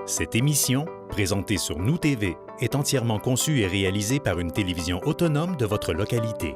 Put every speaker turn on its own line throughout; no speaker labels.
Cette émission, présentée sur Nous TV, est entièrement conçue et réalisée par une télévision autonome de votre localité.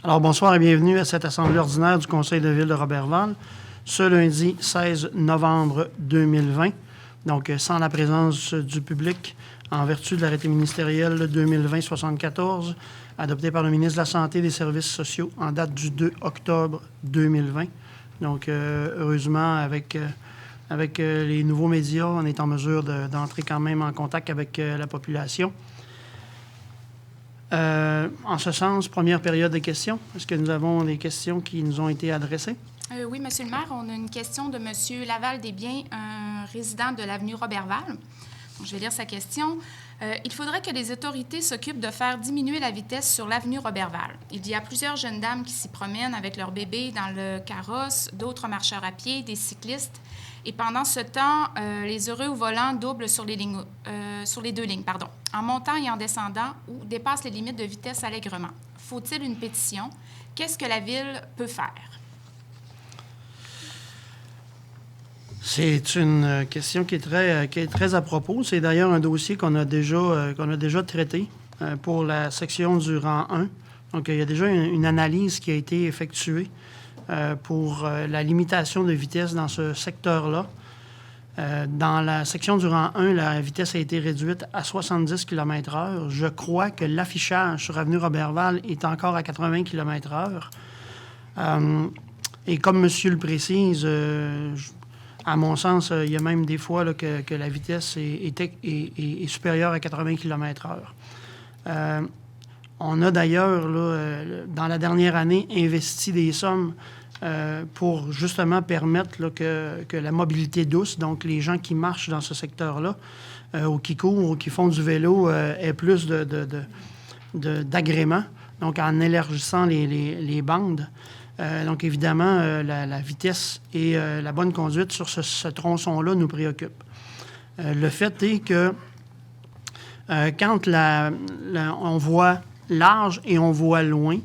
Alors, bonsoir et bienvenue à cette assemblée ordinaire du Conseil de ville de Roberval, ce lundi 16 novembre 2020, donc sans la présence du public, en vertu de l'arrêté ministériel 2020-74, adopté par le ministre de la Santé et des Services sociaux en date du 2 octobre 2020. Donc, heureusement, avec les nouveaux médias, on est en mesure d'entrer quand même en contact avec la population. En ce sens, première période de questions. Est-ce que nous avons des questions qui nous ont été adressées?
Oui, Monsieur le maire, on a une question de Monsieur Laval-Desbiens, un résident de l'avenue Roberval. Donc, je vais lire sa question. Il faudrait que les autorités s'occupent de faire diminuer la vitesse sur l'avenue Roberval. Il y a plusieurs jeunes dames qui s'y promènent avec leur bébé dans le carrosse, d'autres marcheurs à pied, des cyclistes. Et pendant ce temps, les heureux au volant doublent sur les deux lignes, en montant et en descendant ou dépassent les limites de vitesse allègrement. Faut-il une pétition? Qu'est-ce que la Ville peut faire?
C'est une question qui est très à propos. C'est d'ailleurs un dossier qu'on a déjà traité pour la section du rang 1. Donc, il y a déjà une analyse qui a été effectuée pour la limitation de vitesse dans ce secteur-là. Dans la section du rang 1, la vitesse a été réduite à 70 km/h. Je crois que l'affichage sur avenue Roberval est encore à 80 km/h. Et comme monsieur le précise, à mon sens, il y a même des fois là, que la vitesse est supérieure à 80 km/h. On a d'ailleurs, dans la dernière année, investi des sommes pour justement permettre là, que la mobilité douce, donc les gens qui marchent dans ce secteur-là, ou qui courent, ou qui font du vélo, aient plus d'agrément, donc en élargissant les bandes. Donc évidemment, la vitesse et la bonne conduite sur ce tronçon-là nous préoccupent. Le fait est que quand on voit large et on voit loin,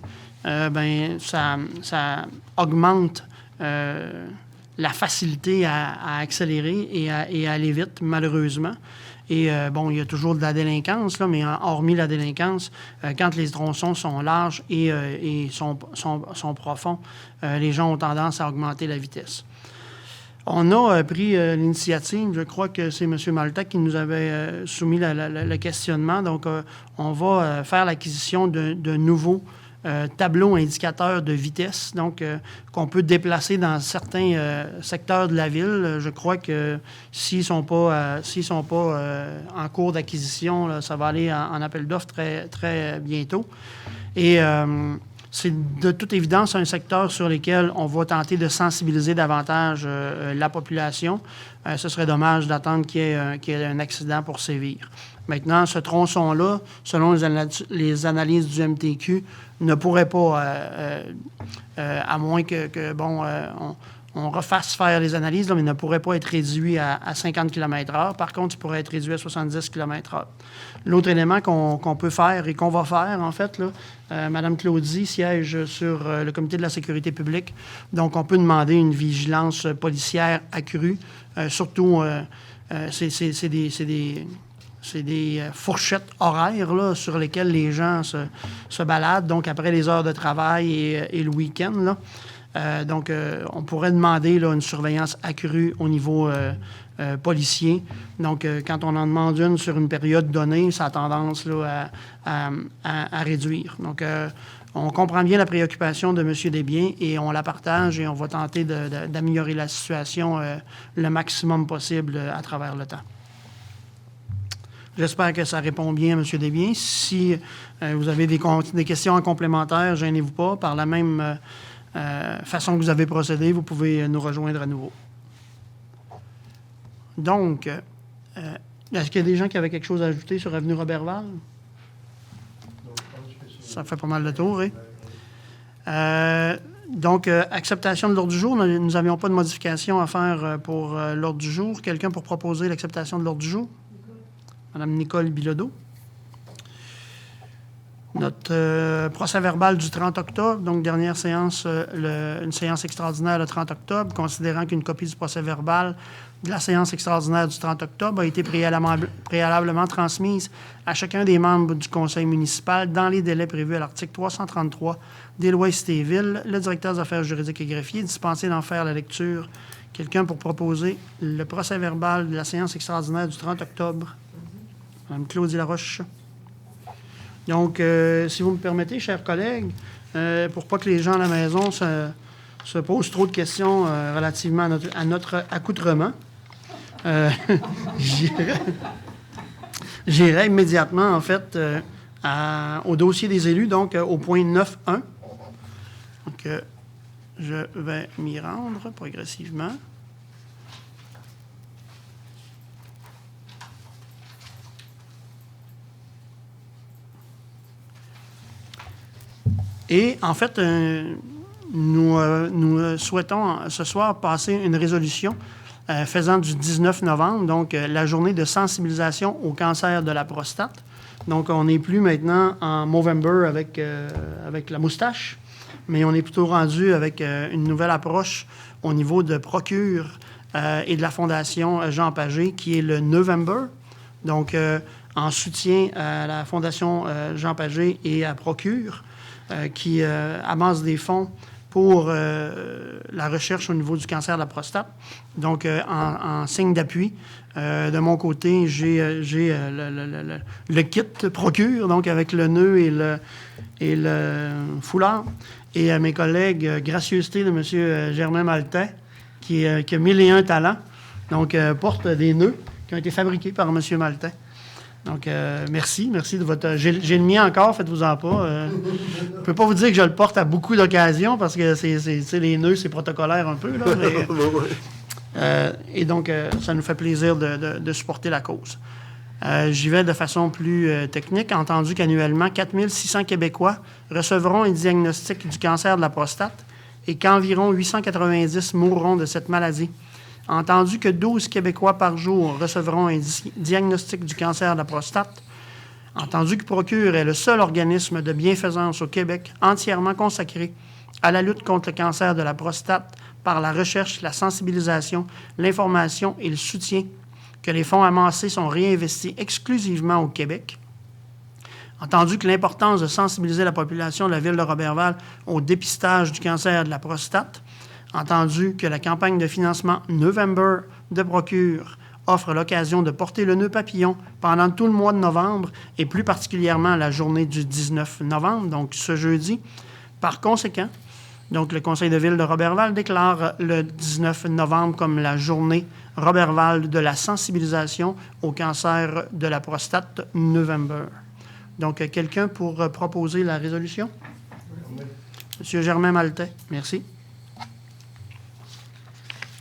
ça augmente la facilité à accélérer et à aller vite, malheureusement. Et il y a toujours de la délinquance, là, mais hormis la délinquance, quand les tronçons sont larges et sont profonds, les gens ont tendance à augmenter la vitesse. On a pris l'initiative, je crois que c'est M. Malta qui nous avait soumis le questionnement. Donc, on va faire l'acquisition de nouveaux tableaux indicateurs de vitesse, donc qu'on peut déplacer dans certains secteurs de la ville. Je crois que s'ils sont pas en cours d'acquisition, là, ça va aller en appel d'offres très, très bientôt. Et c'est de toute évidence un secteur sur lequel on va tenter de sensibiliser davantage la population. Ce serait dommage d'attendre qu'il y ait un accident pour sévir. Maintenant, ce tronçon-là, selon les analyses du MTQ, ne pourrait pas, à moins on refasse faire les analyses, là, mais ne pourrait pas être réduit à 50 km/h. Par contre, il pourrait être réduit à 70 km/h. L'autre élément qu'on peut faire et qu'on va faire, en fait, là, Mme Claudie siège sur le comité de la sécurité publique. Donc, on peut demander une vigilance policière accrue. Surtout, c'est des fourchettes horaires là, sur lesquelles les gens se baladent, donc après les heures de travail et le week-end. Là. Donc, on pourrait demander là, une surveillance accrue au niveau policier. Donc, quand on en demande une sur une période donnée, ça a tendance là, à réduire. Donc, on comprend bien la préoccupation de M. Desbiens et on la partage et on va tenter d'améliorer la situation le maximum possible à travers le temps. J'espère que ça répond bien à M. Desbiens. Si vous avez des questions en complémentaire, gênez-vous pas. Par la même façon que vous avez procédé, vous pouvez nous rejoindre à nouveau. Donc, Est-ce qu'il y a des gens qui avaient quelque chose à ajouter sur Avenue Roberval? Ça fait pas mal de tour, oui. Donc, acceptation de l'ordre du jour. Nous n'avions pas de modification à faire pour l'ordre du jour. Quelqu'un pour proposer l'acceptation de l'ordre du jour? Madame Nicole Bilodeau. Notre procès-verbal du 30 octobre, donc dernière séance, une séance extraordinaire le 30 octobre, considérant qu'une copie du procès-verbal de la séance extraordinaire du 30 octobre a été préalablement transmise à chacun des membres du conseil municipal dans les délais prévus à l'article 333 des lois Cité-Ville. Le directeur des affaires juridiques et greffier est dispensé d'en faire la lecture. Quelqu'un pour proposer le procès-verbal de la séance extraordinaire du 30 octobre? Mme Claudie Laroche. Donc, si vous me permettez, chers collègues, pour pas que les gens à la maison se posent trop de questions relativement à notre accoutrement, j'irai immédiatement, en fait, au dossier des élus, donc au point 9.1. Donc, je vais m'y rendre progressivement. Et, en fait, nous souhaitons ce soir passer une résolution faisant du 19 novembre, donc la journée de sensibilisation au cancer de la prostate. Donc, on n'est plus maintenant en Movember avec la moustache, mais on est plutôt rendu avec une nouvelle approche au niveau de Procure et de la Fondation Jean Pagé, qui est le November. Donc, en soutien à la Fondation Jean Pagé et à Procure, qui amasse des fonds pour la recherche au niveau du cancer de la prostate. Donc, en signe d'appui, de mon côté, j'ai le kit Procure, donc avec le nœud et le foulard. Et mes collègues, gracieuseté de M. Germain Maltais, qui a 1001 talents, donc porte des nœuds qui ont été fabriqués par M. Maltais. Donc, merci de votre... J'ai le mien encore, faites-vous-en pas. Je ne peux pas vous dire que je le porte à beaucoup d'occasions, parce que les nœuds, c'est protocolaire un peu, là, mais, et donc, ça nous fait plaisir de supporter la cause. J'y vais de façon plus technique. Entendu qu'annuellement, 4600 Québécois recevront un diagnostic du cancer de la prostate et qu'environ 890 mourront de cette maladie. Entendu que 12 Québécois par jour recevront un diagnostic du cancer de la prostate. Entendu que Procure est le seul organisme de bienfaisance au Québec entièrement consacré à la lutte contre le cancer de la prostate par la recherche, la sensibilisation, l'information et le soutien, que les fonds amassés sont réinvestis exclusivement au Québec. Entendu que l'importance de sensibiliser la population de la ville de Roberval au dépistage du cancer de la prostate. Entendu que la campagne de financement November de Procure offre l'occasion de porter le nœud papillon pendant tout le mois de novembre et plus particulièrement la journée du 19 novembre, donc ce jeudi. Par conséquent, donc le Conseil de ville de Roberval déclare le 19 novembre comme la journée Roberval de la sensibilisation au cancer de la prostate November. Donc, quelqu'un pour proposer la résolution? Monsieur Germain Maltais, merci.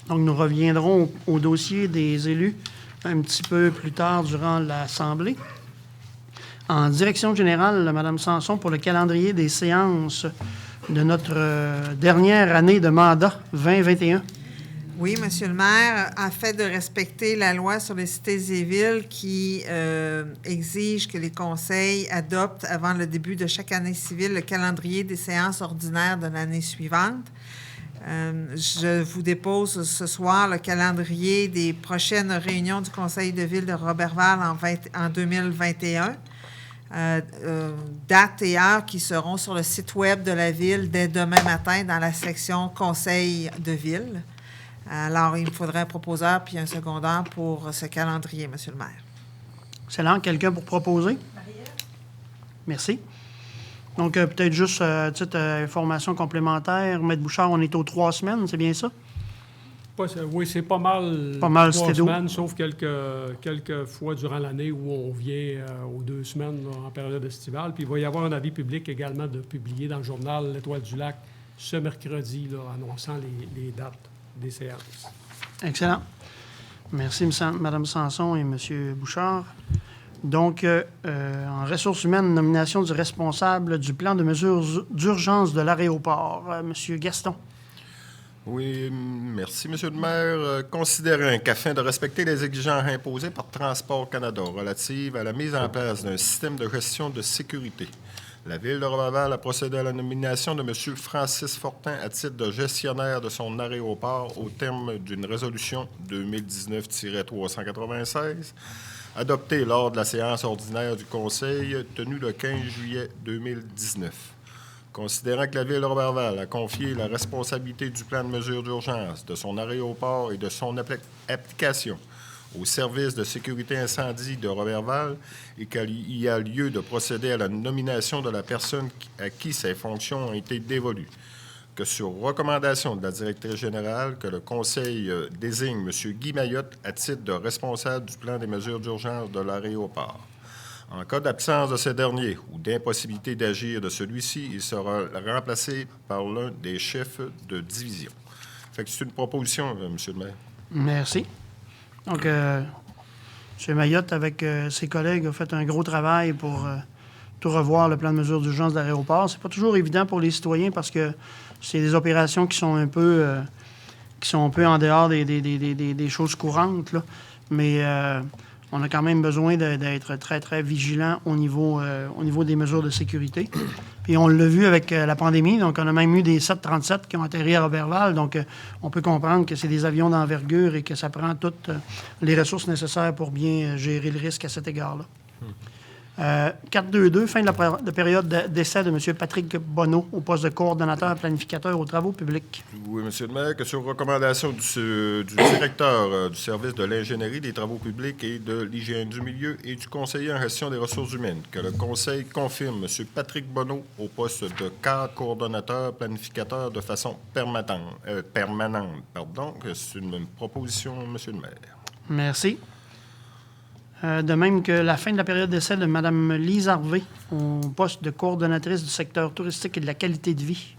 Donc, nous reviendrons au dossier des élus un petit peu plus tard durant l'Assemblée. En direction générale, Mme Sanson, pour le calendrier des séances de notre dernière année de mandat 2021.
Oui, Monsieur le maire, afin de respecter la loi sur les cités et villes qui exige que les conseils adoptent avant le début de chaque année civile le calendrier des séances ordinaires de l'année suivante. Je vous dépose ce soir le calendrier des prochaines réunions du Conseil de ville de Roberval en 2021. Dates et heures qui seront sur le site web de la ville dès demain matin dans la section Conseil de ville. Alors, il me faudrait un proposeur puis un secondaire pour ce calendrier, Monsieur le maire.
Excellent. Quelqu'un pour proposer? Merci. Donc, peut-être juste petite information complémentaire. Maître Bouchard, on est aux 3 semaines, c'est bien ça?
Oui, c'est pas mal.
Pas mal,
3
c'était
semaines, sauf quelques fois durant l'année où on vient aux 2 semaines là, en période estivale. Puis il va y avoir un avis public également de publier dans le journal L'Étoile du Lac ce mercredi, là, annonçant les dates des séances.
Excellent. Merci, Mme Sanson et M. Bouchard. Donc, en ressources humaines, nomination du responsable du plan de mesures d'urgence de l'aéroport, M. Gaston.
Oui, merci, M. le maire. Considérant qu'afin de respecter les exigences imposées par Transport Canada relatives à la mise en place d'un système de gestion de sécurité, la Ville de Roberval a procédé à la nomination de M. Francis Fortin à titre de gestionnaire de son aéroport au terme d'une résolution 2019-396 adoptée lors de la séance ordinaire du Conseil tenue le 15 juillet 2019. Considérant que la Ville de Roberval a confié la responsabilité du plan de mesures d'urgence, de son aéroport et de son application au service de sécurité incendie de Roberval et qu'il y a lieu de procéder à la nomination de la personne à qui ces fonctions ont été dévolues, que sur recommandation de la directrice générale, que le Conseil désigne M. Guy Mayotte à titre de responsable du plan des mesures d'urgence de l'aéroport. En cas d'absence de ce dernier ou d'impossibilité d'agir de celui-ci, il sera remplacé par l'un des chefs de division. Fait que c'est une proposition, M. le maire.
Merci. Donc, M. Mayotte, avec ses collègues, a fait un gros travail pour tout revoir le plan de mesures d'urgence de l'aéroport. C'est pas toujours évident pour les citoyens parce que c'est des opérations qui sont un peu en dehors des choses courantes, là. Mais on a quand même besoin d'être très, très vigilant au niveau des mesures de sécurité. Puis on l'a vu avec la pandémie, donc on a même eu des 737 qui ont atterri à Roberval. Donc on peut comprendre que c'est des avions d'envergure et que ça prend toutes les ressources nécessaires pour bien gérer le risque à cet égard-là. 4.2.2, fin de la période d'essai de M. Patrick Bonneau au poste de coordonnateur planificateur aux travaux publics.
Oui, M. le maire, que sur recommandation du directeur du service de l'ingénierie des travaux publics et de l'hygiène du milieu et du conseiller en gestion des ressources humaines, que le Conseil confirme M. Patrick Bonneau au poste de cadre coordonnateur planificateur de façon permanente. C'est une proposition, M. le maire.
Merci. De même que la fin de la période d'essai de Mme Lise Harvey au poste de coordonnatrice du secteur touristique et de la qualité de vie.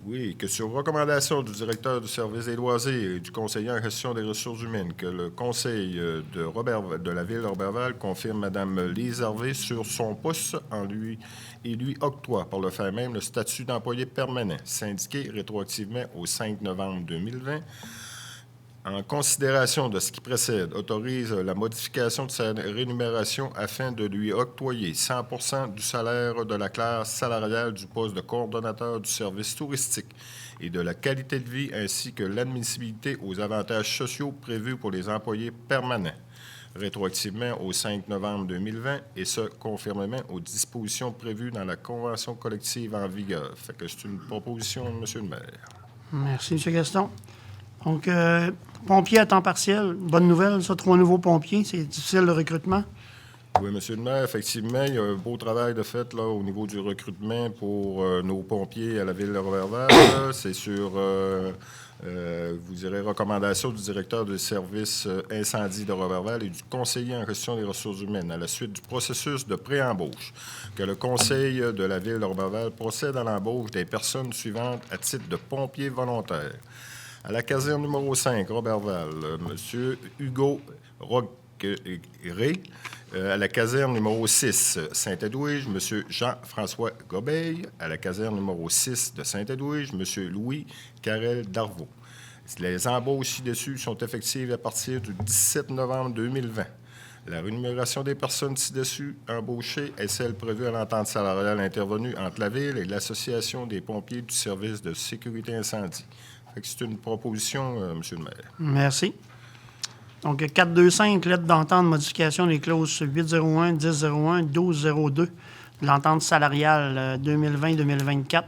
Oui, que sur recommandation du directeur du service des loisirs et du conseiller en gestion des ressources humaines, que le conseil de la Ville de Roberval confirme Mme Lise Harvey sur son poste lui octroie par le fait même le statut d'employé permanent, syndiqué rétroactivement au 5 novembre 2020, en considération de ce qui précède, autorise la modification de sa rémunération afin de lui octroyer 100 % du salaire de la classe salariale du poste de coordonnateur du service touristique et de la qualité de vie ainsi que l'admissibilité aux avantages sociaux prévus pour les employés permanents, rétroactivement au 5 novembre 2020, et ce, conformément aux dispositions prévues dans la convention collective en vigueur. Fait que c'est une proposition, M. le maire.
Merci, M. Gaston. Donc, pompiers à temps partiel, bonne nouvelle, ça, 3 nouveaux pompiers, c'est difficile le recrutement.
Oui, M. le maire, effectivement, il y a un beau travail de fait là, au niveau du recrutement pour nos pompiers à la Ville de Roberval. C'est sur, vous direz, recommandation du directeur du service incendie de Roberval et du conseiller en gestion des ressources humaines à la suite du processus de pré-embauche, que le conseil de la Ville de Roberval procède à l'embauche des personnes suivantes à titre de pompiers volontaires. À la caserne numéro 5, Roberval, M. Hugo Roqueré. À la caserne numéro 6, Saint-Edwige, M. Jean-François Gobeil. À la caserne numéro 6 de Saint-Edwige, M. Louis Carrel Darvaux. Les embauches ci-dessus sont effectives à partir du 17 novembre 2020. La rémunération des personnes ci-dessus embauchées est celle prévue à l'entente salariale intervenue entre la Ville et l'Association des pompiers du service de sécurité incendie. C'est une proposition, M. le maire.
Merci. Donc, 4.2.5, lettre d'entente de modification des clauses 8.01, 10.01, 12.02 de l'entente salariale 2020-2024,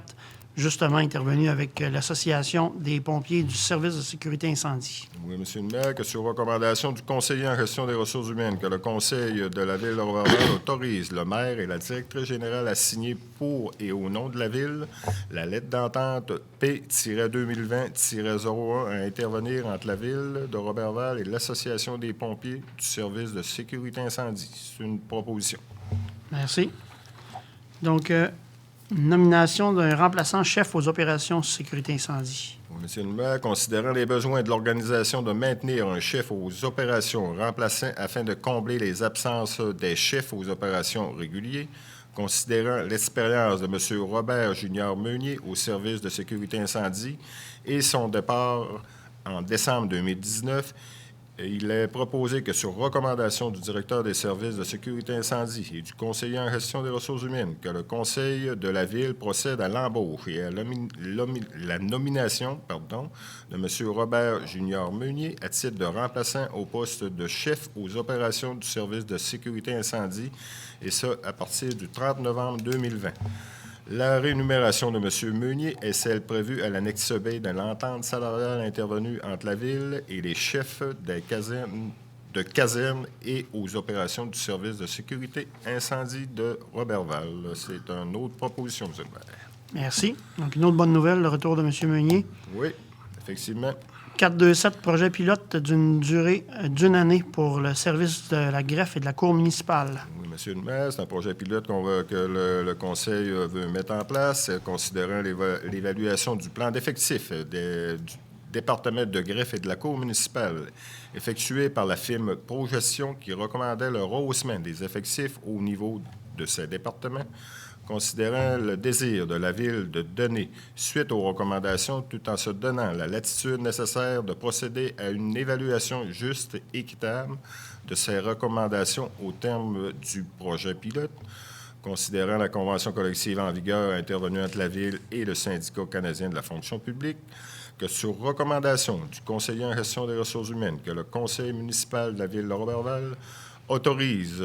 justement intervenue avec l'Association des pompiers du service de sécurité incendie.
Oui, M. le maire, que sur recommandation du conseiller en gestion des ressources humaines, que le conseil de la Ville de Roberval autorise le maire et la directrice générale à signer pour et au nom de la Ville la lettre d'entente P-2020-01 à intervenir entre la Ville de Roberval et l'Association des pompiers du service de sécurité incendie. C'est une proposition.
Merci. Donc, Nomination d'un remplaçant chef aux opérations sécurité incendie.
Monsieur le maire, considérant les besoins de l'organisation de maintenir un chef aux opérations remplaçant afin de combler les absences des chefs aux opérations réguliers, considérant l'expérience de M. Robert Junior Meunier au service de sécurité incendie et son départ en décembre 2019, il est proposé que sur recommandation du directeur des services de sécurité incendie et du conseiller en gestion des ressources humaines, que le conseil de la Ville procède à l'embauche et à la nomination de M. Robert Junior Meunier à titre de remplaçant au poste de chef aux opérations du service de sécurité incendie, et ce, à partir du 30 novembre 2020. La rémunération de M. Meunier est celle prévue à l'annexe B de l'entente salariale intervenue entre la Ville et les chefs des casernes et aux opérations du service de sécurité incendie de Roberval. C'est une autre proposition, M. le maire.
Merci. Donc, une autre bonne nouvelle, le retour de M. Meunier.
Oui, effectivement.
427, projet pilote d'une durée d'une année pour le service de la greffe et de la cour municipale.
Oui, M. le maire, c'est un projet pilote que le Conseil veut mettre en place, considérant l'évaluation du plan d'effectifs du département de greffe et de la cour municipale, effectué par la firme Progestion qui recommandait le rehaussement des effectifs au niveau de ces départements, considérant le désir de la Ville de donner suite aux recommandations tout en se donnant la latitude nécessaire de procéder à une évaluation juste et équitable de ces recommandations au terme du projet pilote, considérant la convention collective en vigueur intervenue entre la Ville et le syndicat canadien de la fonction publique, que sur recommandation du conseiller en gestion des ressources humaines, que le conseil municipal de la Ville de Roberval autorise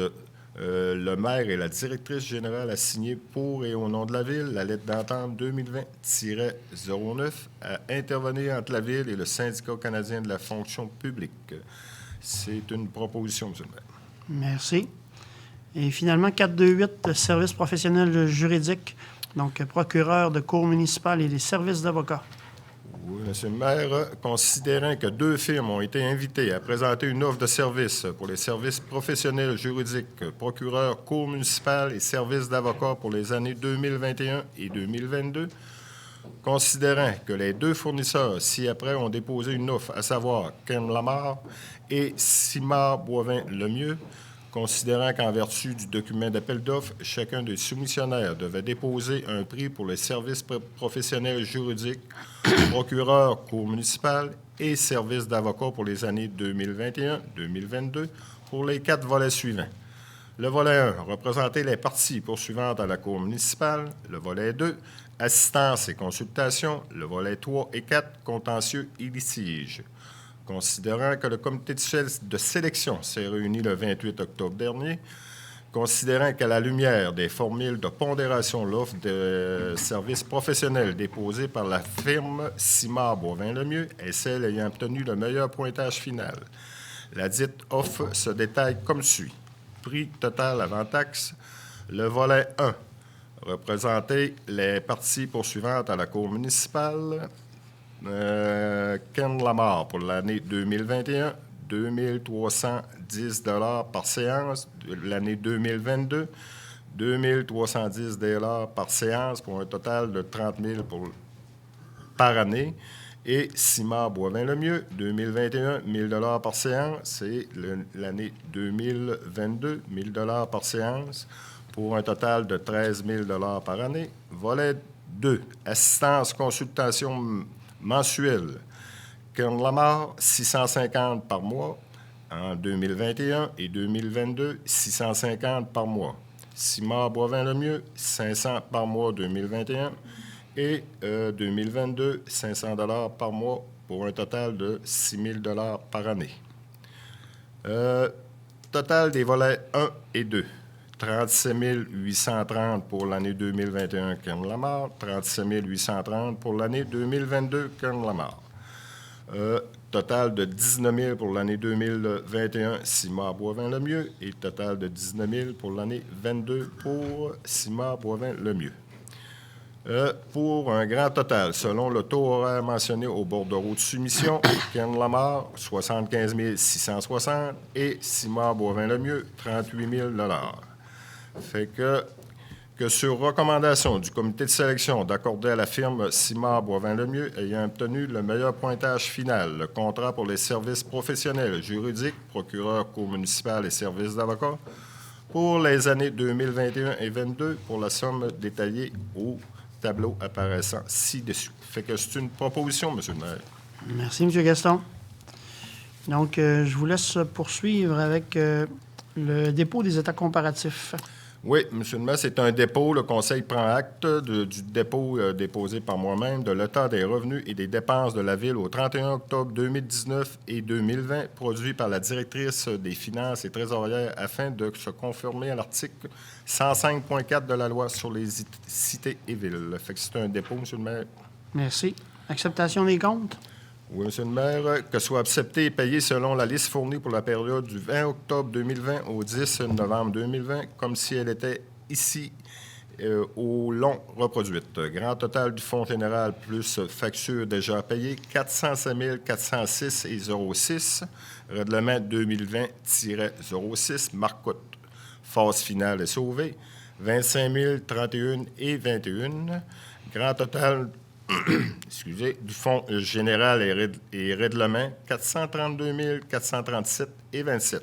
le maire et la directrice générale à signer pour et au nom de la Ville la lettre d'entente 2020-09 à intervenir entre la Ville et le syndicat canadien de la fonction publique. C'est une proposition, M. le maire.
Merci. Et finalement, 428, service professionnel juridique, donc procureur de cour municipale et des services d'avocats.
Oui, M. le maire, considérant que 2 firmes ont été invitées à présenter une offre de service pour les services professionnels juridiques, procureur, cour municipale et services d'avocats pour les années 2021 et 2022, considérant que les 2 fournisseurs ci-après ont déposé une offre, à savoir Ken Lamar et Simard Boivin-Lemieux, considérant qu'en vertu du document d'appel d'offres, chacun des soumissionnaires devait déposer un prix pour les services professionnels juridiques, procureur, cour municipale et services d'avocats pour les années 2021-2022 pour les 4 volets suivants. Le volet 1, représenter les parties poursuivantes à la cour municipale. Le volet 2, assistance et consultation. Le volet 3 et 4, contentieux et litiges. Considérant que le comité de sélection s'est réuni le 28 octobre dernier, considérant qu'à la lumière des formules de pondération l'offre de services professionnels déposée par la firme Simard Boivin-Lemieux est celle ayant obtenu le meilleur pointage final. La dite offre se détaille comme suit. Prix total avant taxe. Le volet 1, représenter les parties poursuivantes à la cour municipale. Ken Lamar pour l'année 2021, 2 310 $ par séance. L'année 2022, 2 310 $ par séance pour un total de 30 000 par année. Et Simard Boivin-Lemieux, 2021, 1 000 $ par séance. C'est l'année 2022, 1 000 $ par séance pour un total de 13 000 $ par année. Volet 2, assistance, consultation mensuelle. Ken Lamar, 650 par mois en 2021 et 2022, 650 par mois. Simard Boivin-Lemieux, 500 par mois 2021 et 2022, 500 $ par mois pour un total de 6 000 $ par année. Total des volets 1 et 2. 37 830 pour l'année 2021, Ken Lamar. 37 830 pour l'année 2022, Ken Lamar. Total de 19 000 pour l'année 2021, Simard Boivin-Lemieux. Et total de 19 000 pour l'année 2022 pour Simard Boivin-Lemieux. Pour un grand total, selon le taux horaire mentionné au bordereau de soumission, Ken Lamar, 75 660 et Simard Boivin-Lemieux, 38 000 $. Fait que que sur recommandation du comité de sélection d'accorder à la firme Simard Boivin-Lemieux, ayant obtenu le meilleur pointage final, le contrat pour les services professionnels juridiques, procureur co-municipal et services d'avocat, pour les années 2021 et 2022 pour la somme détaillée au tableau apparaissant ci-dessus. Fait que c'est une proposition, M. le maire.
Merci, M. Gaston. Donc, je vous laisse poursuivre avec le dépôt des états comparatifs.
Oui, M. le maire, c'est un dépôt. Le Conseil prend acte du dépôt déposé par moi-même de l'état des revenus et des dépenses de la Ville au 31 octobre 2019 et 2020, produit par la directrice des Finances et trésorières afin de se conformer à l'article 105.4 de la loi sur les cités et villes. Fait que c'est un dépôt, M. le maire.
Merci. Acceptation des comptes?
Oui, M. le maire, que soit accepté et payé selon la liste fournie pour la période du 20 octobre 2020 au 10 novembre 2020, comme si elle était ici au long reproduite. Grand total du fonds général plus facture déjà payée, 405 406,06. Règlement 2020-06, marcotte. Phase finale est sauvée, 25 031,21. Grand total excusez, du Fonds général et règlement, 432 437,27.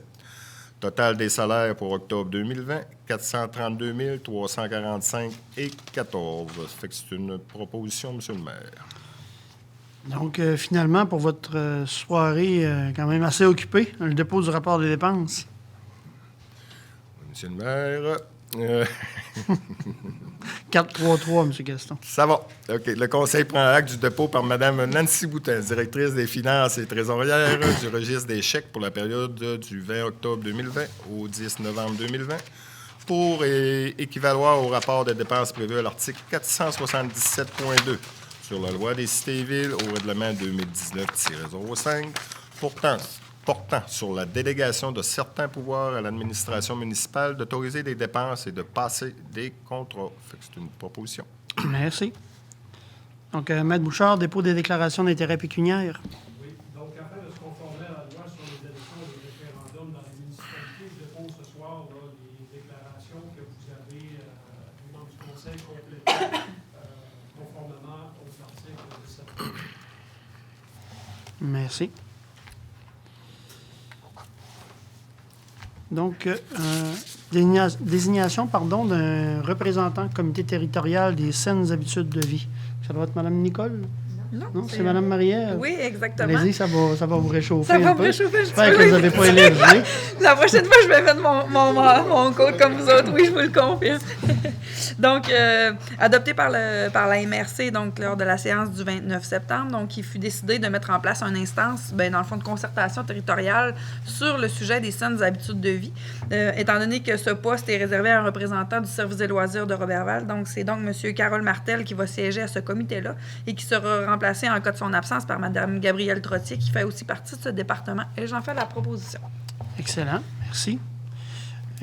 Total des salaires pour octobre 2020, 432 345,14. Fait que c'est une proposition, M. le maire.
Donc, finalement, pour votre soirée quand même assez occupée, le dépôt du rapport des dépenses.
M. le maire...
433, M. Gaston.
Ça va. OK. Le Conseil prend acte du dépôt par Mme Nancy Boutin, directrice des Finances et trésorières du registre des chèques pour la période du 20 octobre 2020 au 10 novembre 2020 pour équivaloir au rapport des dépenses prévues à l'article 477.2 sur la loi des cités et villes au règlement 2019-05 portant sur la délégation de certains pouvoirs à l'administration municipale d'autoriser des dépenses et de passer des contrats. Fait que c'est une proposition.
Merci. Donc, Maître Bouchard, dépôt des déclarations d'intérêt pécuniaire.
Oui, donc afin de se conformer à la loi sur les élections et les référendums dans les municipalités, je dépose ce soir là, les déclarations que vous avez, les membres du Conseil, complétées conformément aux articles 17.
Merci. Donc, désignation d'un représentant comité territorial des saines habitudes de vie. Ça doit être Mme Nicole? Non, c'est Mme Marielle?
Oui, exactement.
Allez-y, ça va vous réchauffer.
Ça va me réchauffer un petit peu.
J'espère que vous n'avez pas énervé.
La prochaine fois, je vais mettre mon code comme vous autres. Oui, je vous le confirme. Donc, adopté par la MRC donc, lors de la séance du 29 septembre, donc, il fut décidé de mettre en place une instance, dans le fond, de concertation territoriale sur le sujet des saines habitudes de vie, étant donné que ce poste est réservé à un représentant du service des loisirs de Roberval. Donc, c'est donc M. Carole Martel qui va siéger à ce comité-là et qui sera remplacé en cas de son absence par Mme Gabrielle Trottier, qui fait aussi partie de ce département. Et j'en fais la proposition.
Excellent. Merci.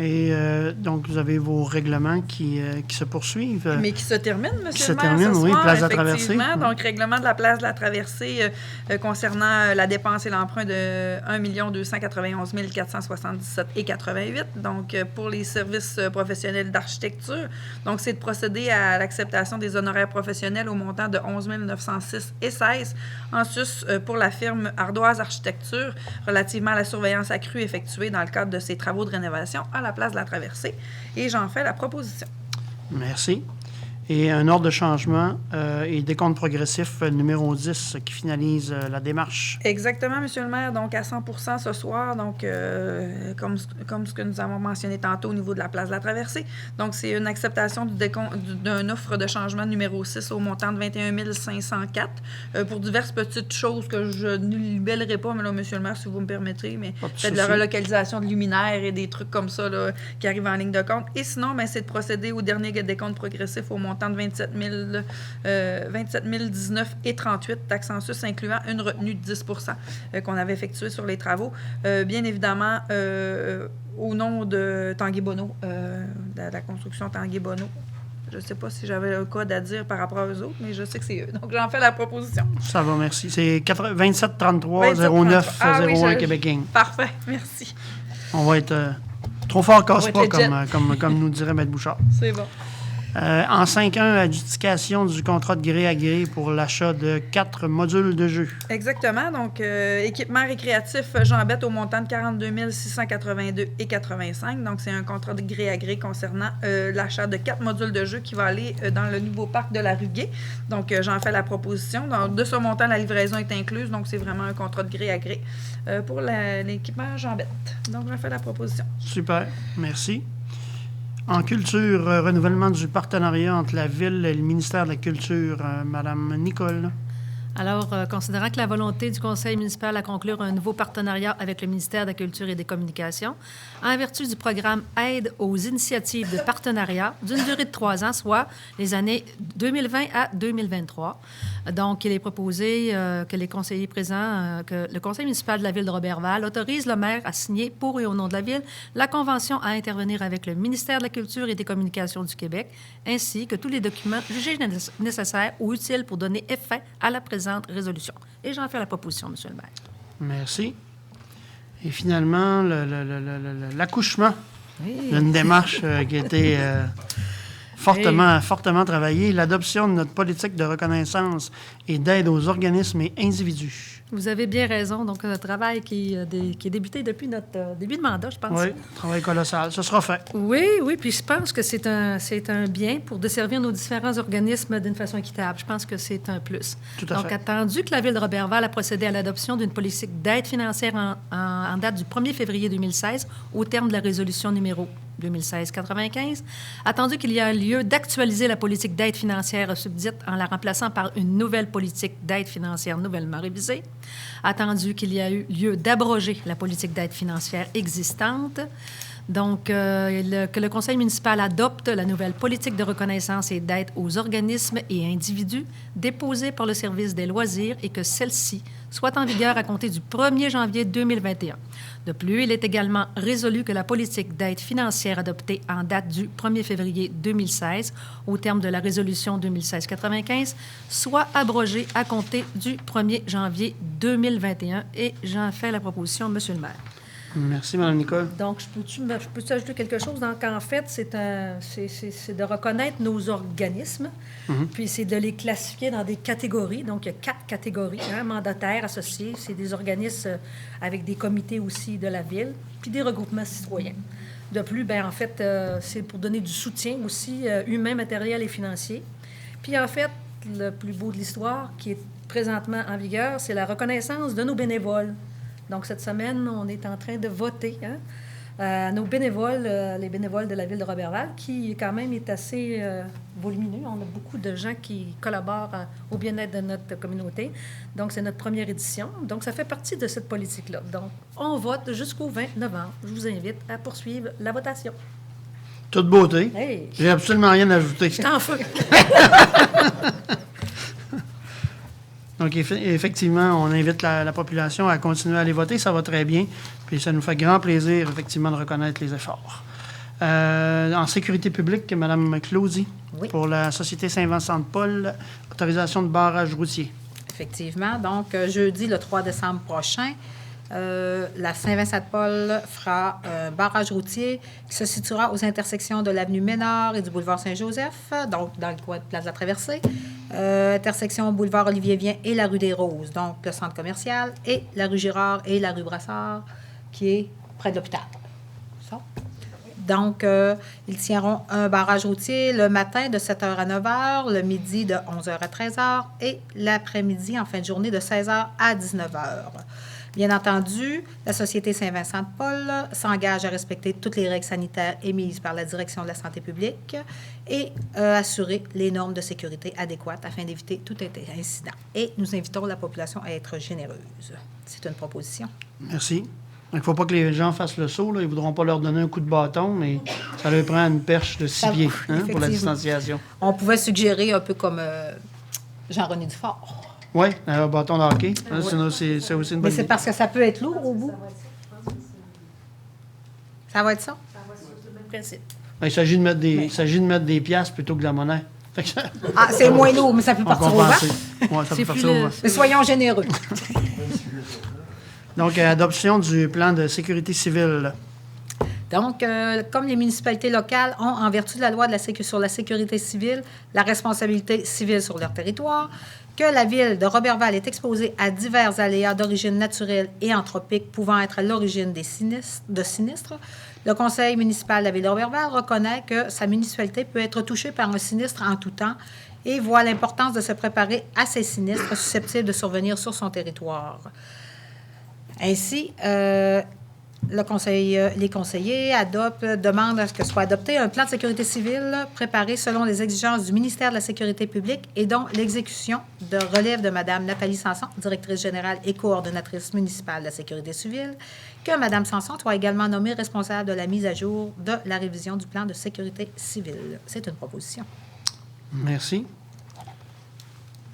Et donc, vous avez vos règlements qui se poursuivent.
Mais qui se terminent, M. le maire,
se terminent,
ce
oui,
soir,
place de la Traversée.
Donc, règlement de la place de la Traversée concernant la dépense et l'emprunt de 1 291 477,88. Donc, pour les services professionnels d'architecture. Donc, c'est de procéder à l'acceptation des honoraires professionnels au montant de 11 906,16. En sus, pour la firme Ardoise Architecture, relativement à la surveillance accrue effectuée dans le cadre de ses travaux de rénovation à la place de la Traversée. Et j'en fais la proposition. Merci.
Et un ordre de changement et décompte progressif numéro 10 qui finalise la démarche.
Exactement, M. le maire. Donc, à 100% ce soir, donc, comme ce que nous avons mentionné tantôt au niveau de la place de la Traversée. Donc, c'est une acceptation d'une offre de changement numéro 6 au montant de 21 504 pour diverses petites choses que je ne libellerai pas, mais là, M. le maire, si vous me permettez, mais c'est de la relocalisation de luminaires et des trucs comme ça là, qui arrivent en ligne de compte. Et sinon, ben, c'est de procéder au dernier décompte progressif au montant de 27 019,38, taxe en sus incluant une retenue de 10 qu'on avait effectuée sur les travaux. Bien évidemment, au nom de Tanguy Bonneau, de la construction Tanguy Bonneau. Je ne sais pas si j'avais un code à dire par rapport aux autres, mais je sais que c'est eux. Donc, j'en fais la proposition.
Ça va, merci. C'est 27 33 09 01 Québec Inc.
Parfait, merci.
On va être trop fort casse-pas, comme nous dirait Maître Bouchard.
C'est bon.
En 5.1, adjudication du contrat de gré à gré pour l'achat de 4 modules de jeu.
Exactement. Donc, équipement récréatif Jean-Bette au montant de 42 682,85. Donc, c'est un contrat de gré à gré concernant l'achat de 4 modules de jeu qui va aller dans le nouveau parc de la rue Gay. Donc, j'en fais la proposition. Donc, de ce montant, la livraison est incluse. Donc, c'est vraiment un contrat de gré à gré pour l'équipement Jean-Bette. Donc, j'en fais la proposition.
Super, merci. En culture, renouvellement du partenariat entre la Ville et le ministère de la Culture. Madame Nicole.
Alors, considérant que la volonté du Conseil municipal à conclure un nouveau partenariat avec le ministère de la Culture et des Communications, en vertu du programme Aide aux initiatives de partenariat d'une durée de 3 ans, soit les années 2020 à 2023. Donc, il est proposé que les conseillers présents, que le Conseil municipal de la Ville de Roberval autorise le maire à signer pour et au nom de la Ville la convention à intervenir avec le ministère de la Culture et des Communications du Québec, ainsi que tous les documents jugés nécessaires ou utiles pour donner effet à la présente résolution. Et j'en fais la proposition, M. le maire.
Merci. Et finalement, l'accouchement d'une démarche qui a été fortement travaillée, l'adoption de notre politique de reconnaissance et d'aide aux organismes et individus.
Vous avez bien raison. Donc, un travail qui est débuté depuis notre début de mandat, je pense.
Oui, travail colossal. Ce sera fait.
Oui, puis je pense que c'est un bien pour desservir nos différents organismes d'une façon équitable. Je pense que c'est un plus.
Tout à
Donc,
fait.
attendu que la Ville de Roberval a procédé à l'adoption d'une politique d'aide financière en date du 1er février 2016, au terme de la résolution numéro 2016-95, attendu qu'il y a lieu d'actualiser la politique d'aide financière subdite en la remplaçant par une nouvelle politique d'aide financière nouvellement révisée, attendu qu'il y a eu lieu d'abroger la politique d'aide financière existante, donc que le Conseil municipal adopte la nouvelle politique de reconnaissance et d'aide aux organismes et individus déposée par le service des loisirs et que celle-ci soit en vigueur à compter du 1er janvier 2021. De plus, il est également résolu que la politique d'aide financière adoptée en date du 1er février 2016, au terme de la résolution 2016-95, soit abrogée à compter du 1er janvier 2021. Et j'en fais la proposition, M. le maire.
Merci, Mme Nicole.
Donc, je peux ajouter quelque chose? Donc, en fait, c'est de reconnaître nos organismes, puis c'est de les classifier dans des catégories. Donc, il y a 4 catégories, mandataires, associés, c'est des organismes avec des comités aussi de la Ville, puis des regroupements citoyens. De plus, bien, en fait, c'est pour donner du soutien aussi humain, matériel et financier. Puis, en fait, le plus beau de l'histoire, qui est présentement en vigueur, c'est la reconnaissance de nos bénévoles. Donc, cette semaine, on est en train de voter nos bénévoles, les bénévoles de la Ville de Roberval, qui, quand même, est assez volumineux. On a beaucoup de gens qui collaborent au bien-être de notre communauté. Donc, c'est notre première édition. Donc, ça fait partie de cette politique-là. Donc, on vote jusqu'au 20 novembre. Je vous invite à poursuivre la votation.
Toute beauté.
Hey!
J'ai absolument rien à ajouter.
Je t'en feu!
Donc, effectivement, on invite la population à continuer à aller voter. Ça va très bien. Puis, ça nous fait grand plaisir, effectivement, de reconnaître les efforts. En sécurité publique, Mme Claudie,
Oui.
pour la Société Saint-Vincent-de-Paul, autorisation de barrage routier.
Effectivement. Donc, jeudi, le 3 décembre prochain, la Saint-Vincent-de-Paul fera un barrage routier qui se situera aux intersections de l'avenue Ménard et du boulevard Saint-Joseph, donc dans le coin de Place de la Traversée, intersection boulevard Olivier-Vien et la rue des Roses, donc le centre commercial, et la rue Girard et la rue Brassard, qui est près de l'hôpital. Ça. Donc, ils tiendront un barrage routier le matin de 7h à 9h, le midi de 11h à 13h et l'après-midi, en fin de journée, de 16h à 19h. Bien entendu, la Société Saint-Vincent-de-Paul s'engage à respecter toutes les règles sanitaires émises par la Direction de la santé publique et assurer les normes de sécurité adéquates afin d'éviter tout incident. Et nous invitons la population à être généreuse. C'est une proposition.
Merci. Il ne faut pas que les gens fassent le saut. Là. Ils ne voudront pas leur donner un coup de bâton, mais ça leur prend une perche de 6 pieds pour la distanciation.
On pouvait suggérer un peu comme Jean-René Dufort.
Oui, un bâton de hockey.
Oui.
C'est aussi une bonne
Mais c'est
idée.
parce que ça peut être lourd au bout. Ça va être ça?
Principe.
Il s'agit de mettre des piastres plutôt que de la monnaie. Fait que
Ah, c'est moins lourd, mais ça peut
on
partir au vent.
compense. Ouais, ça peut partir au vent.
Mais soyons généreux.
Donc, adoption du plan de sécurité civile.
Donc, comme les municipalités locales ont, en vertu de la loi sur la sécurité civile, la responsabilité civile sur leur territoire, que la ville de Roberval est exposée à divers aléas d'origine naturelle et anthropique pouvant être à l'origine de sinistres, le conseil municipal de la ville de Roberval reconnaît que sa municipalité peut être touchée par un sinistre en tout temps et voit l'importance de se préparer à ces sinistres susceptibles de survenir sur son territoire. Ainsi, les conseillers demandent à ce que soit adopté un plan de sécurité civile préparé selon les exigences du ministère de la Sécurité publique et dont l'exécution relève de Mme Nathalie Sanson, directrice générale et coordonnatrice municipale de la Sécurité civile, que Mme Sanson soit également nommée responsable de la mise à jour de la révision du plan de sécurité civile. C'est une proposition.
Merci.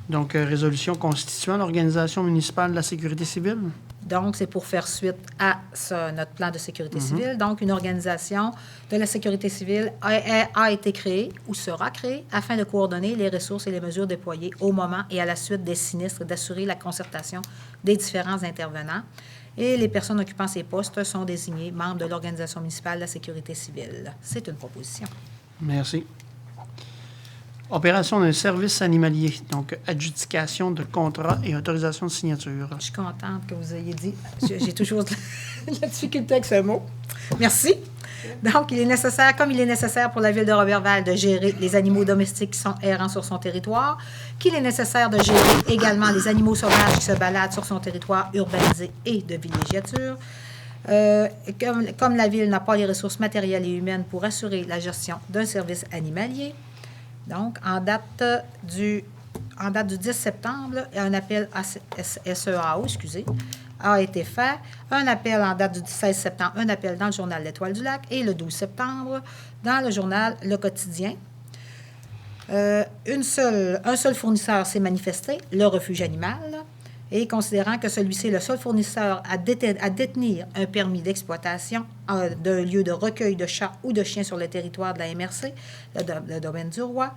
Donc, résolution constituant l'Organisation municipale de la sécurité civile.
Donc, c'est pour faire suite à notre plan de sécurité civile. Donc, une organisation de la sécurité civile a été créée ou sera créée afin de coordonner les ressources et les mesures déployées au moment et à la suite des sinistres, d'assurer la concertation des différents intervenants. Et les personnes occupant ces postes sont désignées membres de l'Organisation municipale de la sécurité civile. C'est une proposition.
Merci. Opération d'un service animalier, donc adjudication de contrat et autorisation de signature.
Je suis contente que vous ayez dit. J'ai toujours de la difficulté avec ce mot. Merci. Donc, il est nécessaire pour la ville de Roberval de gérer les animaux domestiques qui sont errants sur son territoire, qu'il est nécessaire de gérer également les animaux sauvages qui se baladent sur son territoire urbanisé et de villégiature. Comme la ville n'a pas les ressources matérielles et humaines pour assurer la gestion d'un service animalier, donc, en date du 10 septembre, un appel à SEAO, a été fait. Un appel en date du 16 septembre, un appel dans le journal L'Étoile du Lac et le 12 septembre dans le journal Le Quotidien. Un seul fournisseur s'est manifesté, le refuge animal, et considérant que celui-ci est le seul fournisseur à détenir un permis d'exploitation d'un lieu de recueil de chats ou de chiens sur le territoire de la MRC, le domaine du Roi,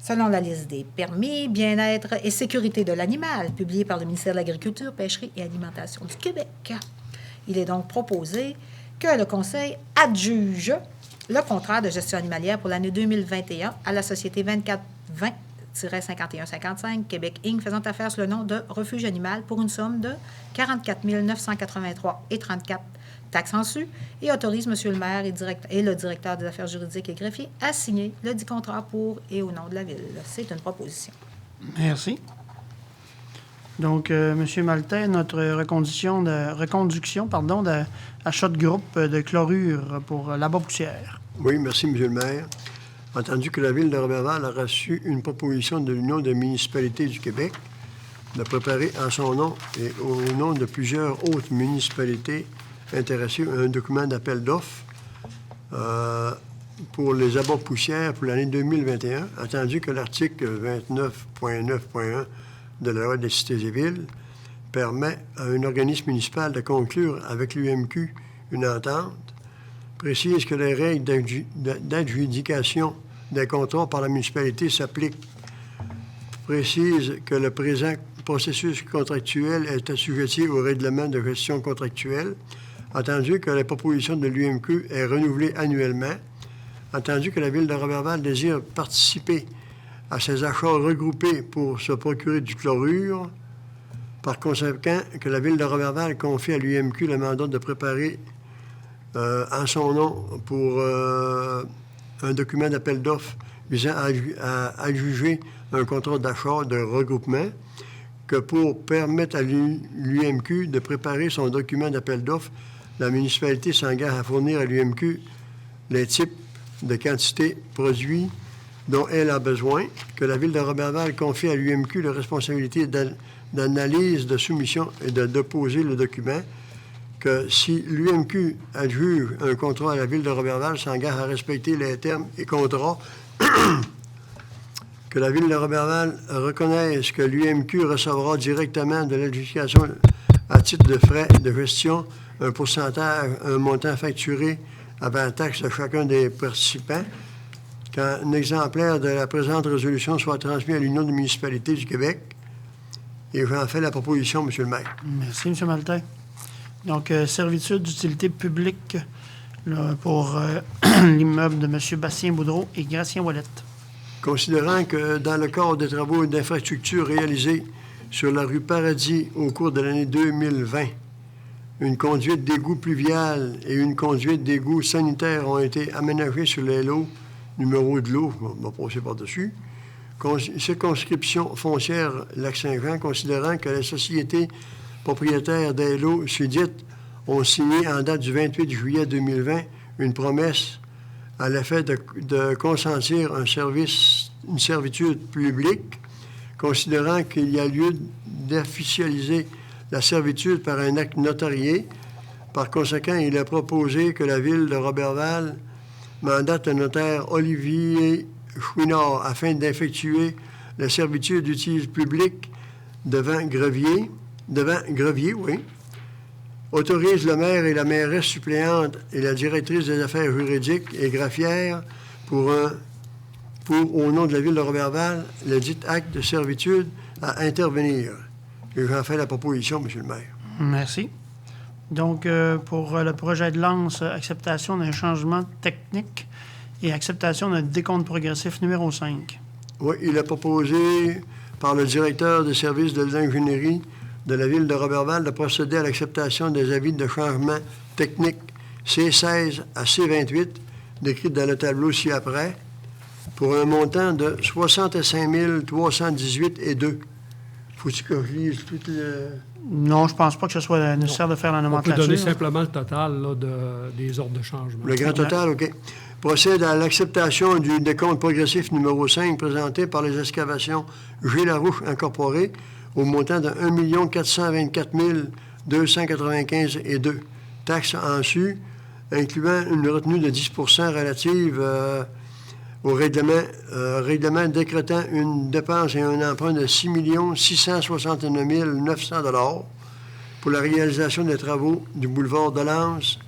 selon la liste des permis, bien-être et sécurité de l'animal, publiée par le ministère de l'Agriculture, Pêcherie et Alimentation du Québec. Il est donc proposé que le Conseil adjuge le contrat de gestion animalière pour l'année 2021 à la Société 2420-5155 Québec Inc. faisant affaire sous le nom de Refuge Animal pour une somme de 44 983,34 taxes en su et autorise M. le maire et le directeur des affaires juridiques et greffier à signer le dit contrat pour et au nom de la Ville. C'est une proposition.
Merci. Donc, M. Maltais, notre reconduction d'achat de groupe de chlorure pour la Bas-Poussière.
Oui, merci, M. le maire. Entendu que la Ville de Roberval a reçu une proposition de l'Union des municipalités du Québec de préparer en son nom et au nom de plusieurs autres municipalités intéressées un document d'appel d'offres pour les abats poussières pour l'année 2021, entendu que l'article 29.9.1 de la loi des cités et villes permet à un organisme municipal de conclure avec l'UMQ une entente, précise que les règles d'adjudication des contrats par la municipalité s'appliquent, précise que le présent processus contractuel est assujetti au règlement de gestion contractuelle, entendu que la proposition de l'UMQ est renouvelée annuellement, entendu que la Ville de Roberval désire participer à ces achats regroupés pour se procurer du chlorure, par conséquent que la Ville de Roberval confie à l'UMQ le mandat de préparer en son nom pour un document d'appel d'offres visant à adjuger un contrat d'achat de regroupement, que pour permettre à l'UMQ de préparer son document d'appel d'offres, la municipalité s'engage à fournir à l'UMQ les types de quantités produits dont elle a besoin, que la Ville de Roberval confie à l'UMQ la responsabilité d'analyse, de soumission et de déposer le document, que si l'UMQ adjuge un contrat à la Ville de Roberval, s'engage à respecter les termes et contrats, que la Ville de Roberval reconnaisse que l'UMQ recevra directement de l'adjudication à titre de frais de gestion un pourcentage, un montant facturé avant taxe de chacun des participants, qu'un exemplaire de la présente résolution soit transmis à l'Union des municipalités du Québec. Et j'en fais la proposition, M. le maire.
Merci, M. Maltais. Donc, servitude d'utilité publique, là, pour l'immeuble de M. Bastien Boudreau et Gratien Ouellette.
Considérant que dans le cadre des travaux d'infrastructure réalisés sur la rue Paradis au cours de l'année 2020, une conduite d'égout pluvial et une conduite d'égout sanitaire ont été aménagées sur les lots, numéro de l'eau, on va passer par-dessus. Circonscription foncière Lac-Saint-Jean, considérant que les sociétés propriétaires des lots susdites ont signé en date du 28 juillet 2020 une promesse à l'effet de consentir une servitude publique, considérant qu'il y a lieu d'officialiser la servitude par un acte notarié. Par conséquent, il est proposé que la Ville de Roberval mandate le notaire Olivier Chouinard afin d'effectuer la servitude d'utilité publique devant Grevier, oui, autorise le maire et la mairesse suppléante et la directrice des affaires juridiques et greffières pour, au nom de la Ville de Roberval, le dit acte de servitude à intervenir. Et j'en fais la proposition, M. le maire.
Merci. Donc, pour le projet de lance, acceptation d'un changement technique et acceptation d'un décompte progressif numéro 5.
Oui, il est proposé par le directeur des services de l'ingénierie de la Ville de Roberval de procéder à l'acceptation des avis de changement technique C16 à C28, décrits dans le tableau ci-après, pour un montant de 65 318 et 2. Faut-il que je lise tout le...
Non, je ne pense pas que ce soit nécessaire de faire la
On peut
nomenclature.
donner simplement le total là, des ordres de changement.
Le grand total, OK. Procède à l'acceptation du décompte progressif numéro 5 présenté par les excavations G. Larouche Incorporée au montant de 1 424 295 et 2. Taxes en su, incluant une retenue de 10 relative au règlement décrétant une dépense et un emprunt de 6 669 900 $ pour la réalisation des travaux du boulevard de Lens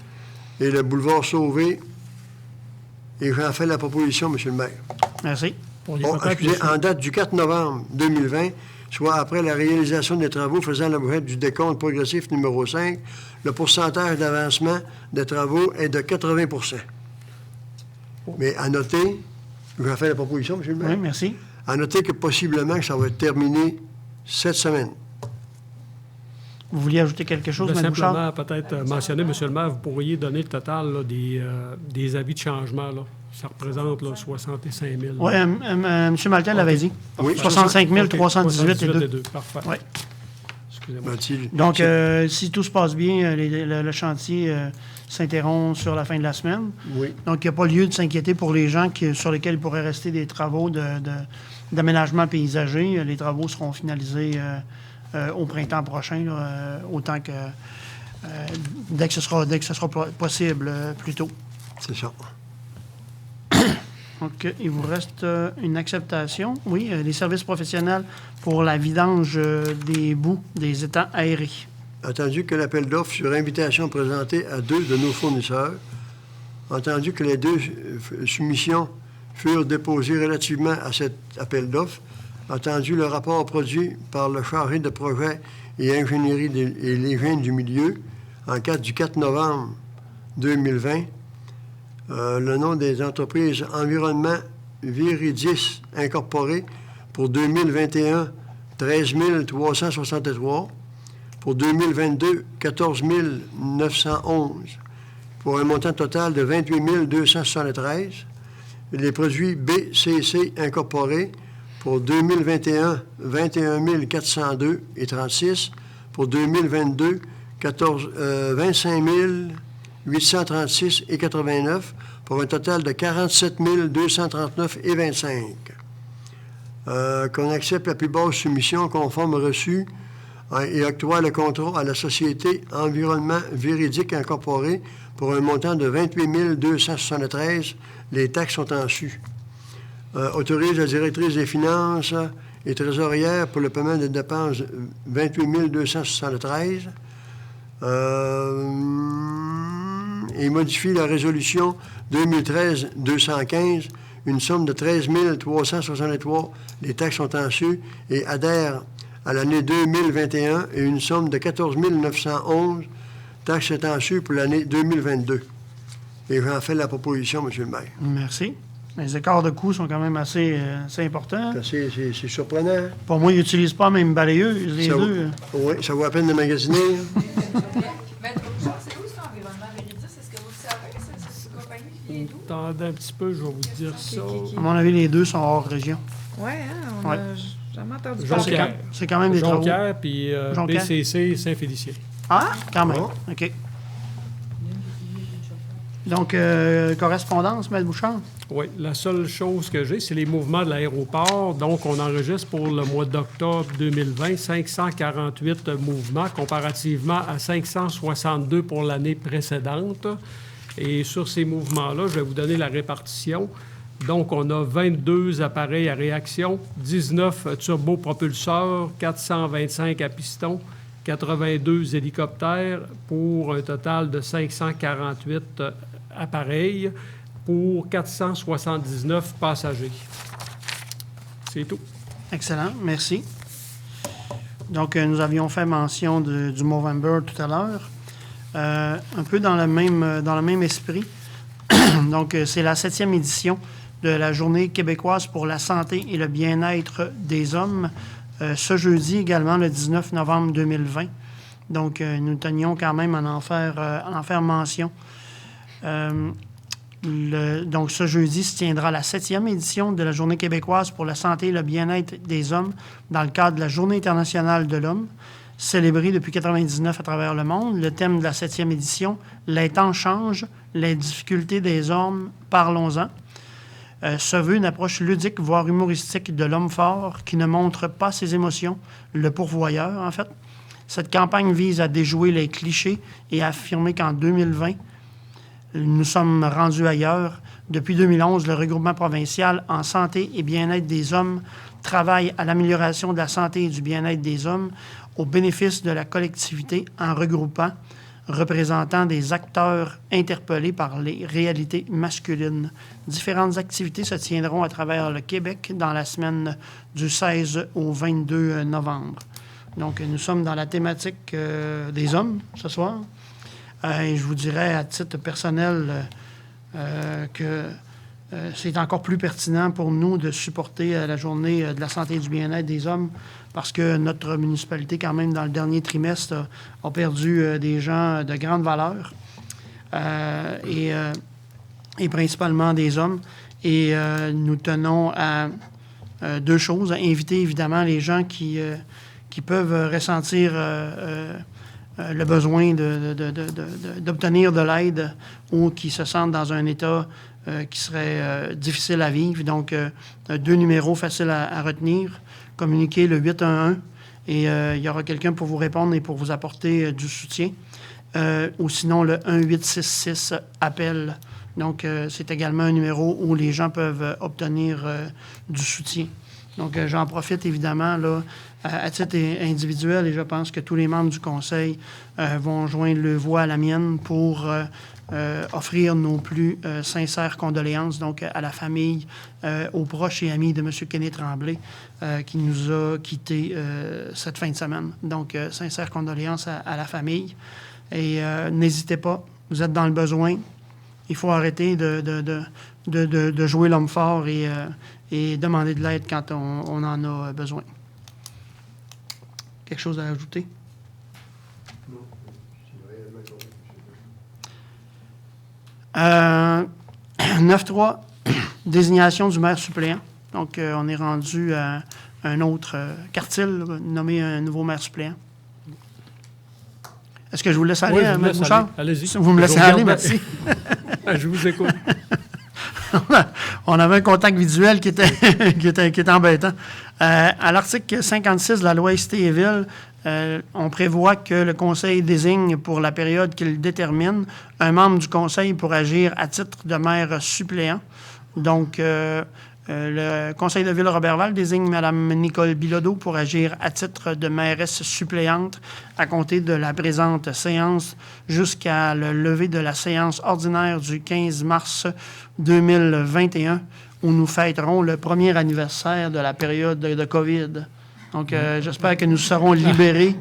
et le boulevard Sauvé. Et j'en fais la proposition, M. le maire.
Merci.
En date du 4 novembre 2020, soit après la réalisation des travaux faisant l'objet du décompte progressif numéro 5, le pourcentage d'avancement des travaux est de 80 %. Mais à noter, j'en fais la proposition, M. le maire.
Oui, merci.
À noter que possiblement ça va être terminé cette semaine.
Vous vouliez ajouter quelque chose, Mme Bouchard?
Simplement, peut-être mentionner, M. le maire, vous pourriez donner le total là, des avis de changement. Là. Ça représente là, 65 000.
Oui, M. Maltais l'avait dit.
Oui.
65 318 et 2.
Parfait.
Oui.
Excusez-moi.
Donc, si tout se passe bien, le chantier s'interrompt sur la fin de la semaine.
Oui.
Donc, il n'y a pas lieu de s'inquiéter pour les gens sur lesquels il pourrait rester des travaux d'aménagement paysager. Les travaux seront finalisés au printemps prochain, là, autant que dès que ce sera possible, plus tôt.
C'est ça.
Donc, il vous reste une acceptation. Oui, les services professionnels pour la vidange des boues des étangs aérés.
Attendu que l'appel d'offres sur invitation présentée à 2 de nos fournisseurs, entendu que les 2 soumissions furent déposées relativement à cet appel d'offres, entendu le rapport produit par le chargé de projet et ingénierie et l'hygiène du milieu en cas du 4 novembre 2020, le nom des entreprises Environnement Viridis Incorporé pour 2021, 13 363. Pour 2022, 14 911. Pour un montant total de 28 273. Les produits BCC Incorporés pour 2021, 21 402 et 36. Pour 2022, 25 836 et 89, pour un total de 47 239 et 25. Qu'on accepte la plus basse soumission conforme reçue et octroie le contrat à la Société Environnement Véridique Incorporée pour un montant de 28 273. Les taxes sont en su. Autorise la directrice des finances et trésorière pour le paiement des dépenses 28 273. Et modifie la résolution 2013-215, une somme de 13 363, les taxes sont en su, et adhère à l'année 2021 et une somme de 14 911, taxes sont en su pour l'année 2022. Et j'en fais la proposition, M. le maire.
Merci. Les écarts de coûts sont quand même assez importants.
C'est surprenant.
Pour moi, ils n'utilisent pas la même balayeuse, les
Ça
deux.
Oui, ça vaut la peine de magasiner.
Maître Bouchard, c'est où cet environnement Véridis? Est-ce que vous le savez? C'est une compagnie qui vient d'où?
Attendez un petit peu, je vais vous dire ça.
À mon avis, les deux sont hors région.
Oui, hein, on
Ouais.
a jamais entendu
Jonquière.
parler.
C'est quand même des travaux.
Jonquière, puis
Jonquière.
BCC Saint-Félicien.
Ah, quand même.
Oh.
OK. Donc, correspondance, M. Bouchard?
Oui, la seule chose que j'ai, c'est les mouvements de l'aéroport. Donc, on enregistre pour le mois d'octobre 2020 548 mouvements comparativement à 562 pour l'année précédente. Et sur ces mouvements-là, je vais vous donner la répartition. Donc, on a 22 appareils à réaction, 19 turbopropulseurs, 425 à piston, 82 hélicoptères pour un total de 548 appareils pour 479 passagers. C'est tout.
Excellent, merci. Donc, nous avions fait mention du Movember tout à l'heure. Un peu dans le même esprit. Donc, c'est la 7e édition de la Journée québécoise pour la santé et le bien-être des hommes, ce jeudi également, le 19 novembre 2020. Donc, nous tenions quand même à en faire mention. Donc, ce jeudi se tiendra la 7e édition de la Journée québécoise pour la santé et le bien-être des hommes dans le cadre de la Journée internationale de l'homme, célébrée depuis 1999 à travers le monde. Le thème de la 7e édition, « Les temps changent, les difficultés des hommes, parlons-en ». Se veut une approche ludique, voire humoristique de l'homme fort qui ne montre pas ses émotions, le pourvoyeur, en fait. Cette campagne vise à déjouer les clichés et à affirmer qu'en 2020, nous sommes rendus ailleurs. Depuis 2011, le regroupement provincial en santé et bien-être des hommes travaille à l'amélioration de la santé et du bien-être des hommes au bénéfice de la collectivité en regroupant représentant des acteurs interpellés par les réalités masculines. Différentes activités se tiendront à travers le Québec dans la semaine du 16 au 22 novembre. Donc, nous sommes dans la thématique des hommes ce soir. Et je vous dirais à titre personnel que c'est encore plus pertinent pour nous de supporter la journée de la santé et du bien-être des hommes parce que notre municipalité, quand même, dans le dernier trimestre, a perdu des gens de grande valeur et principalement des hommes. Et nous tenons à deux choses. À inviter, évidemment, les gens qui peuvent ressentir le besoin d'obtenir de l'aide ou qui se sentent dans un état qui serait difficile à vivre. Donc, 2 numéros faciles à retenir. Communiquez le 811 et il y aura quelqu'un pour vous répondre et pour vous apporter du soutien. Ou sinon, le 1866 appel. Donc, c'est également un numéro où les gens peuvent obtenir du soutien. Donc, j'en profite évidemment là, à titre individuel et je pense que tous les membres du conseil vont joindre le voix à la mienne pour offrir nos plus sincères condoléances donc à la famille, aux proches et amis de M. Kenny Tremblay qui nous a quittés cette fin de semaine. Donc, sincères condoléances à la famille. Et n'hésitez pas, vous êtes dans le besoin. Il faut arrêter de jouer l'homme fort et demander de l'aide quand on en a besoin. Quelque chose à ajouter?
Non.
9.3, désignation du maire suppléant. Donc, on est rendu à un autre quartile, nommer un nouveau maire suppléant. Est-ce que je vous laisse aller, M. Bouchard?
Allez-y.
Vous me laissez aller, merci.
Je vous écoute.
On avait un contact visuel qui était embêtant. À l'article 56 de la loi Cité-et-Ville, on prévoit que le conseil désigne pour la période qu'il détermine un membre du conseil pour agir à titre de maire suppléant. Donc, le conseil de ville Roberval désigne Mme Nicole Bilodeau pour agir à titre de mairesse suppléante à compter de la présente séance jusqu'à le lever de la séance ordinaire du 15 mars 2021 où nous fêterons le premier anniversaire de la période de COVID. Donc, j'espère que nous serons libérés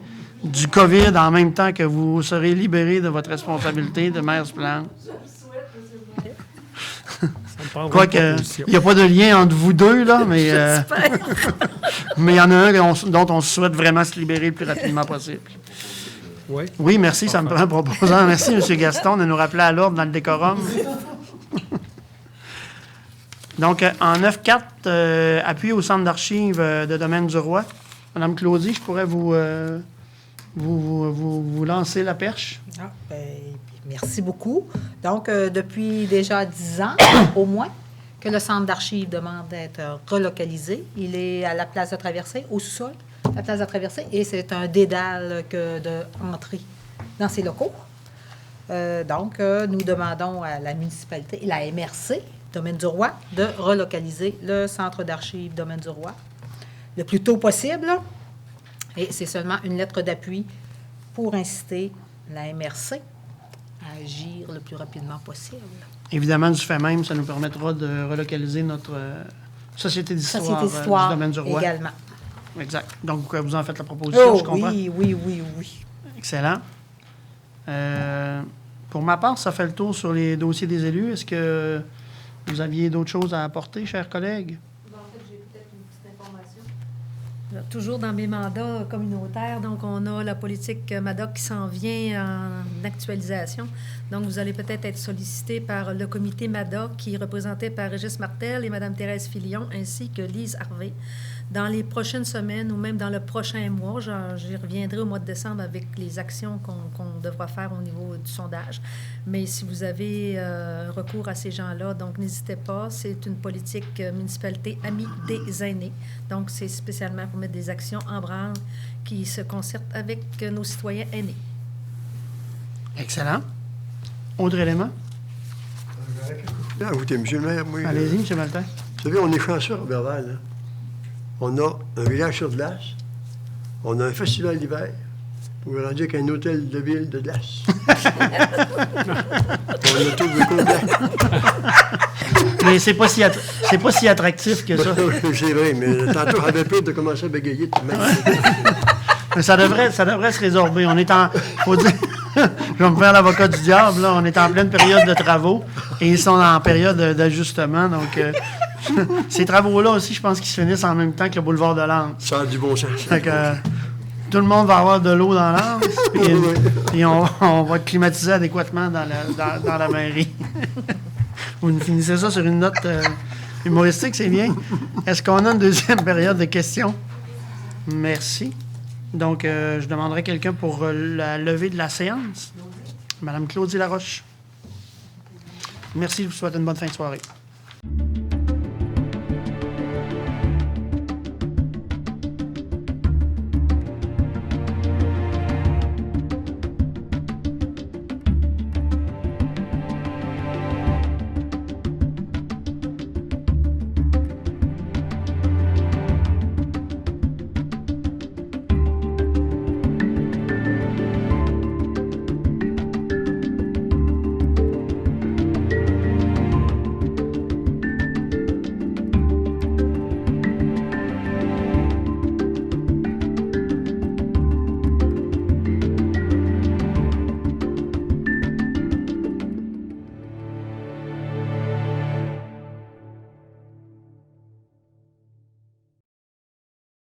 du COVID en même temps que vous serez libérés de votre responsabilité de maire suppléante.
prendrai
Quoique,
une position.
il n'y a pas de lien entre vous deux, là, mais mais il y en a un dont on souhaite vraiment se libérer le plus rapidement possible.
Oui.
Oui, merci, ça me prend un proposant. Merci, M. Gaston, de nous rappeler à l'ordre dans le décorum. Donc, en 9.4, appui au Centre d'archives de Domaine du Roi. Madame Claudie, je pourrais vous lancer la perche.
Ah, ben, merci beaucoup. Donc, depuis déjà 10 ans, au moins, que le centre d'archives demande d'être relocalisé. Il est à la place de Traversée, au sous-sol, la place de Traversée, et c'est un dédale d'entrée dans ces locaux. Donc, nous demandons à la municipalité et la MRC, Domaine du Roi, de relocaliser le centre d'archives Domaine du Roi le plus tôt possible. Et c'est seulement une lettre d'appui pour inciter la MRC à agir le plus rapidement possible.
Évidemment, du fait même, ça nous permettra de relocaliser notre Société d'histoire du Domaine du Roi.
Également.
Exact. Donc, vous en faites la proposition, je comprends?
Oui.
Excellent. Pour ma part, ça fait le tour sur les dossiers des élus. Est-ce que vous aviez d'autres choses à apporter, chers collègues?
J'ai peut-être une petite information. Toujours dans mes mandats communautaires, donc on a la politique MADOC qui s'en vient en actualisation. Donc, vous allez peut-être être sollicité par le comité MADOC qui est représenté par Régis Martel et Mme Thérèse Filion, ainsi que Lise Harvey. Dans les prochaines semaines ou même dans le prochain mois, j'y reviendrai au mois de décembre avec les actions qu'on devra faire au niveau du sondage. Mais si vous avez recours à ces gens-là, donc n'hésitez pas. C'est une politique municipalité amie des aînés. Donc, c'est spécialement pour mettre des actions en branle qui se concertent avec nos citoyens aînés.
Excellent. Autre élément?
Écoutez, M. le maire, moi,
Allez-y, M. Maltais.
vous savez, on est chanceux à Roberval. Hein? On a un village sur glace. On a un festival d'hiver. On est rendu avec un hôtel de ville de glace. On a tout le complet.
Mais c'est pas si attractif que ça.
C'est vrai, mais tantôt, j'avais peur de commencer à bégayer.
Mais ça devrait se résorber. On est faut dire, je vais me faire l'avocat du diable, là. On est en pleine période de travaux et ils sont en période d'ajustement. Donc, ces travaux-là aussi, je pense qu'ils se finissent en même temps que le boulevard de l'Anse.
Ça a du bon sens.
Fait que tout le monde va avoir de l'eau dans l'Anse, puis on va être climatisé adéquatement dans la mairie. Vous finissez ça sur une note humoristique, c'est bien. Est-ce qu'on a une deuxième période de questions? Merci. Donc, je demanderai quelqu'un pour la levée de la séance. Madame Claudie Laroche. Merci, je vous souhaite une bonne fin de soirée.